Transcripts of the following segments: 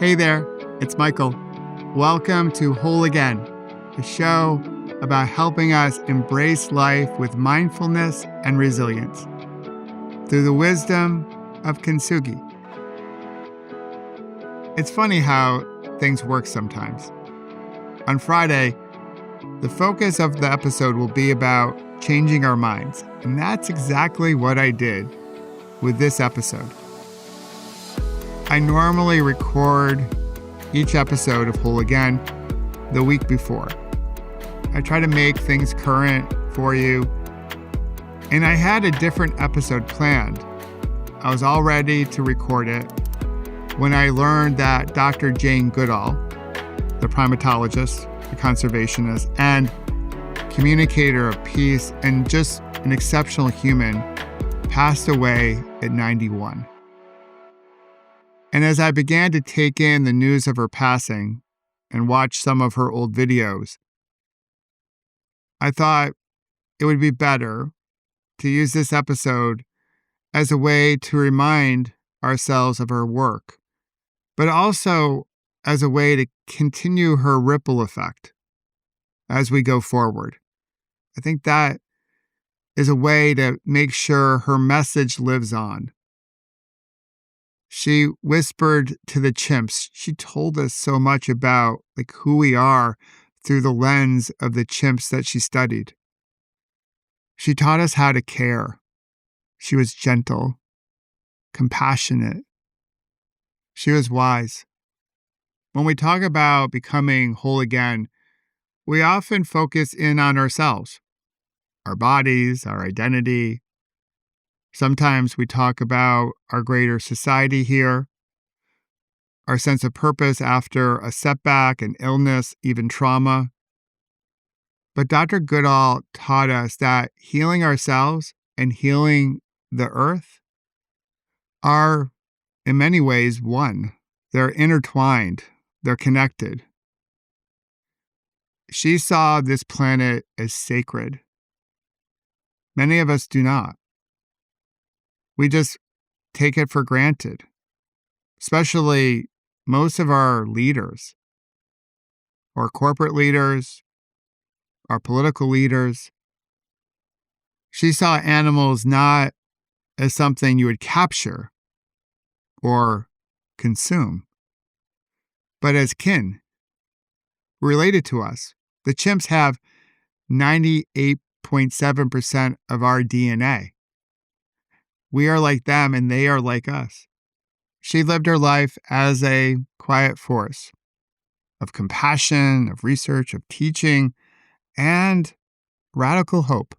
Hey there, it's Michael. Welcome to Whole Again, a show about helping us embrace life with mindfulness and resilience through the wisdom of Kintsugi. It's funny how things work sometimes. On Friday, the focus of the episode will be about changing our minds, and that's exactly what I did with this episode. I normally record each episode of Whole Again the week before. I try to make things current for you, and I had a different episode planned. I was all ready to record it when I learned that Dr. Jane Goodall, the primatologist, the conservationist, and communicator of peace, and just an exceptional human, passed away at 91. And as I began to take in the news of her passing and watch some of her old videos, I thought it would be better to use this episode as a way to remind ourselves of her work, but also as a way to continue her ripple effect as we go forward. I think that is a way to make sure her message lives on. She whispered to the chimps. She told us so much about who we are through the lens of the chimps that she studied. She taught us how to care. She was gentle, compassionate. She was wise. When we talk about becoming whole again, we often focus in on ourselves, our bodies, our identity. Sometimes we talk about our greater society here, our sense of purpose after a setback, an illness, even trauma. But Dr. Goodall taught us that healing ourselves and healing the earth are, in many ways, one. They're intertwined. They're connected. She saw this planet as sacred. Many of us do not. We just take it for granted, especially most of our leaders, our corporate leaders, our political leaders. She saw animals not as something you would capture or consume, but as kin, related to us. The chimps have 98.7% of our DNA. We are like them and they are like us. She lived her life as a quiet force of compassion, of research, of teaching, and radical hope.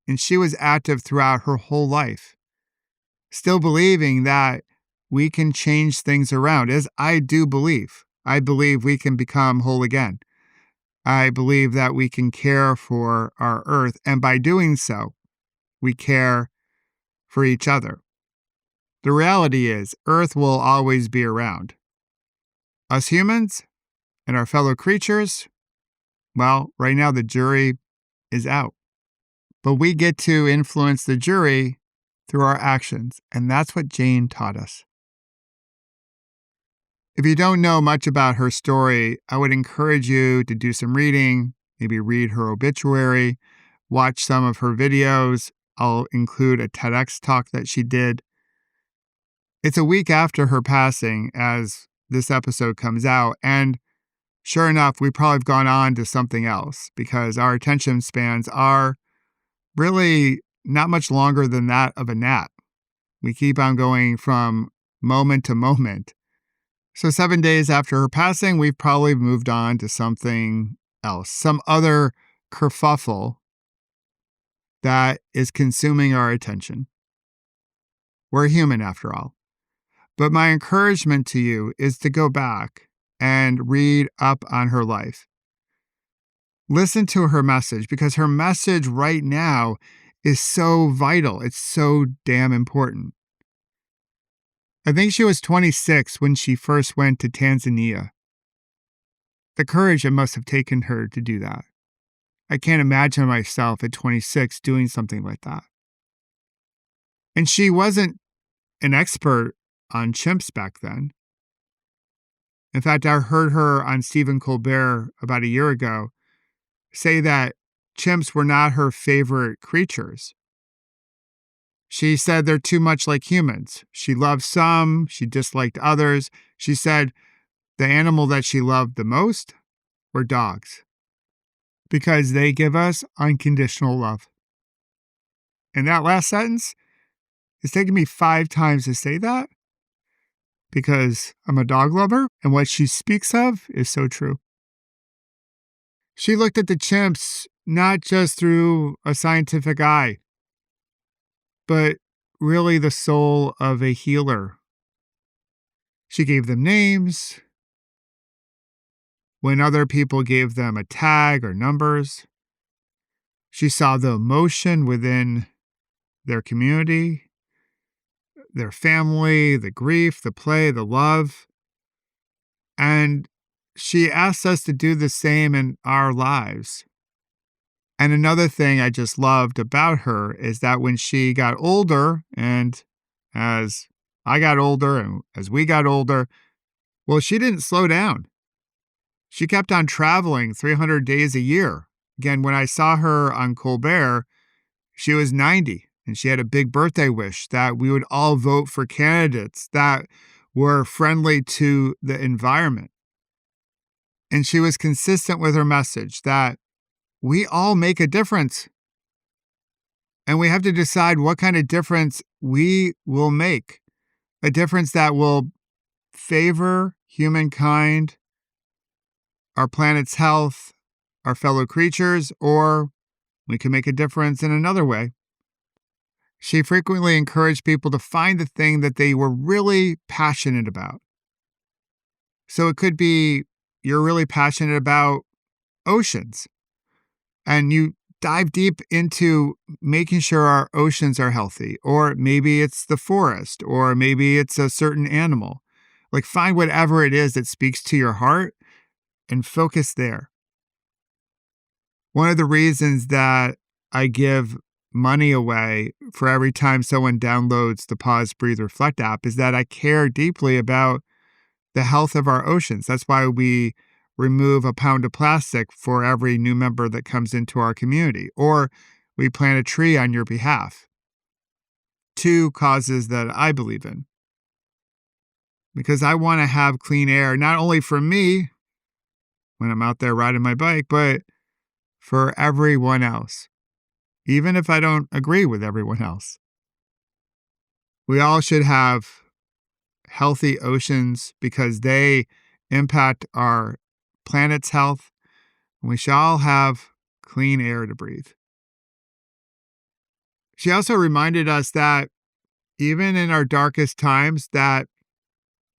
And she was active throughout her whole life, still believing that we can change things around, as I do believe. I believe we can become whole again. I believe that we can care for our earth, and by doing so, we care for each other. The reality is, Earth will always be around. Us humans and our fellow creatures, well, right now the jury is out. But we get to influence the jury through our actions, and that's what Jane taught us. If you don't know much about her story, I would encourage you to do some reading, maybe read her obituary, watch some of her videos. I'll include a TEDx talk that she did. It's a week after her passing as this episode comes out, and sure enough, we probably have gone on to something else because our attention spans are really not much longer than that of a gnat. We keep on going from moment to moment. So 7 days after her passing, we've probably moved on to something else, some other kerfuffle that is consuming our attention. We're human after all. But my encouragement to you is to go back and read up on her life. Listen to her message, because her message right now is so vital. It's so damn important. I think she was 26 when she first went to Tanzania. The courage it must have taken her to do that. I can't imagine myself at 26 doing something like that. And she wasn't an expert on chimps back then. In fact, I heard her on Stephen Colbert about a year ago say that chimps were not her favorite creatures. She said they're too much like humans. She loved some, she disliked others. She said the animal that she loved the most were dogs because they give us unconditional love. And that last sentence, it's taken me 5 times to say that because I'm a dog lover, and what she speaks of is so true. She looked at the chimps not just through a scientific eye, but really the soul of a healer. She gave them names when other people gave them a tag or numbers. She saw the emotion within their community, their family, the grief, the play, the love. And she asked us to do the same in our lives. And another thing I just loved about her is that when she got older, and as I got older and as we got older, well, she didn't slow down. She kept on traveling 300 days a year. Again, when I saw her on Colbert, she was 90, and she had a big birthday wish that we would all vote for candidates that were friendly to the environment. And she was consistent with her message that we all make a difference. And we have to decide what kind of difference we will make. A difference that will favor humankind, our planet's health, our fellow creatures, or we can make a difference in another way. She frequently encouraged people to find the thing that they were really passionate about. So it could be you're really passionate about oceans, and you dive deep into making sure our oceans are healthy, or maybe it's the forest, or maybe it's a certain animal. Like find whatever it is that speaks to your heart and focus there. One of the reasons that I give money away for every time someone downloads the Pause, Breathe, Reflect app is that I care deeply about the health of our oceans. That's why we remove a pound of plastic for every new member that comes into our community, or we plant a tree on your behalf. 2 causes that I believe in. Because I want to have clean air, not only for me when I'm out there riding my bike, but for everyone else, even if I don't agree with everyone else. We all should have healthy oceans because they impact our planet's health. We should all have clean air to breathe. She also reminded us that even in our darkest times, that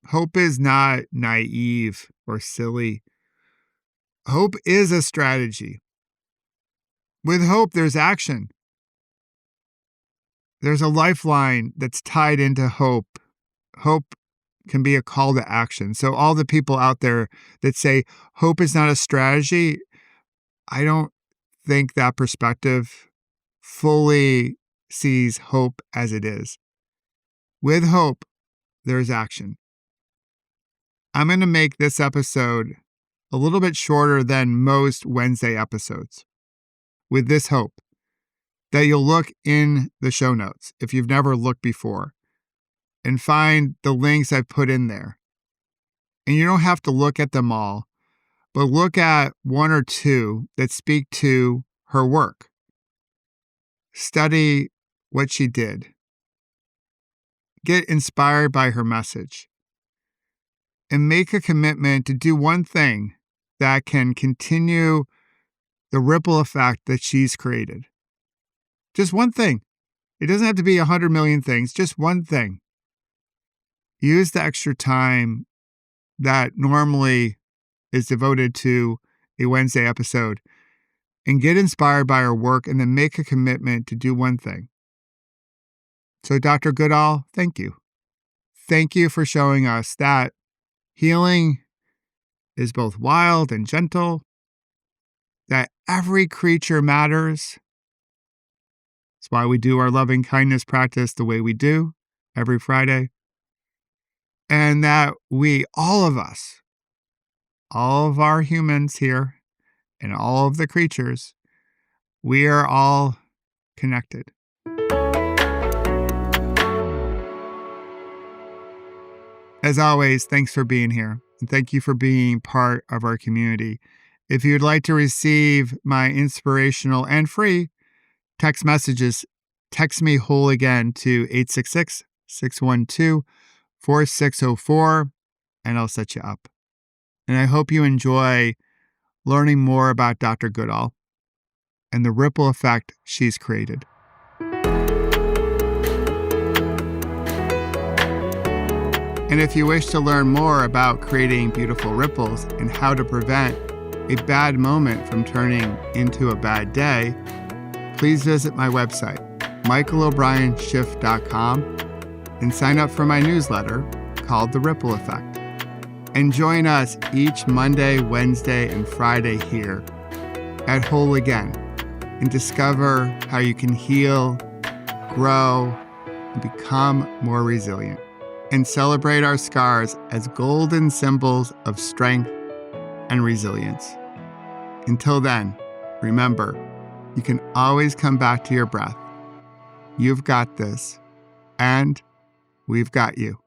hope is not naive or silly. Hope is a strategy. With hope, there's action. There's a lifeline that's tied into hope. Hope can be a call to action. So all the people out there that say hope is not a strategy, I don't think that perspective fully sees hope as it is. With hope, there's action. I'm going to make this episode a little bit shorter than most Wednesday episodes with this hope that you'll look in the show notes if you've never looked before and find the links I've put in there. And you don't have to look at them all, but look at 1 or 2 that speak to her work. Study what she did. Get inspired by her message. And make a commitment to do one thing that can continue the ripple effect that she's created. Just one thing. It doesn't have to be 100 million things, just one thing. Use the extra time that normally is devoted to a Wednesday episode and get inspired by her work and then make a commitment to do one thing. So Dr. Goodall, thank you. Thank you for showing us that healing is both wild and gentle, that every creature matters. That's why we do our loving kindness practice the way we do every Friday. And that we, all of us, all of our humans here and all of the creatures, we are all connected. As always, thanks for being here, and thank you for being part of our community. If you'd like to receive my inspirational and free text messages, text me whole again to 866-612-4604, and I'll set you up. And I hope you enjoy learning more about Dr. Goodall and the ripple effect she's created. And if you wish to learn more about creating beautiful ripples and how to prevent a bad moment from turning into a bad day, please visit my website, michaelobrienshift.com, and sign up for my newsletter called The Ripple Effect. And join us each Monday, Wednesday, and Friday here at Whole Again and discover how you can heal, grow, and become more resilient, and celebrate our scars as golden symbols of strength and resilience. Until then, remember, you can always come back to your breath. You've got this, and we've got you.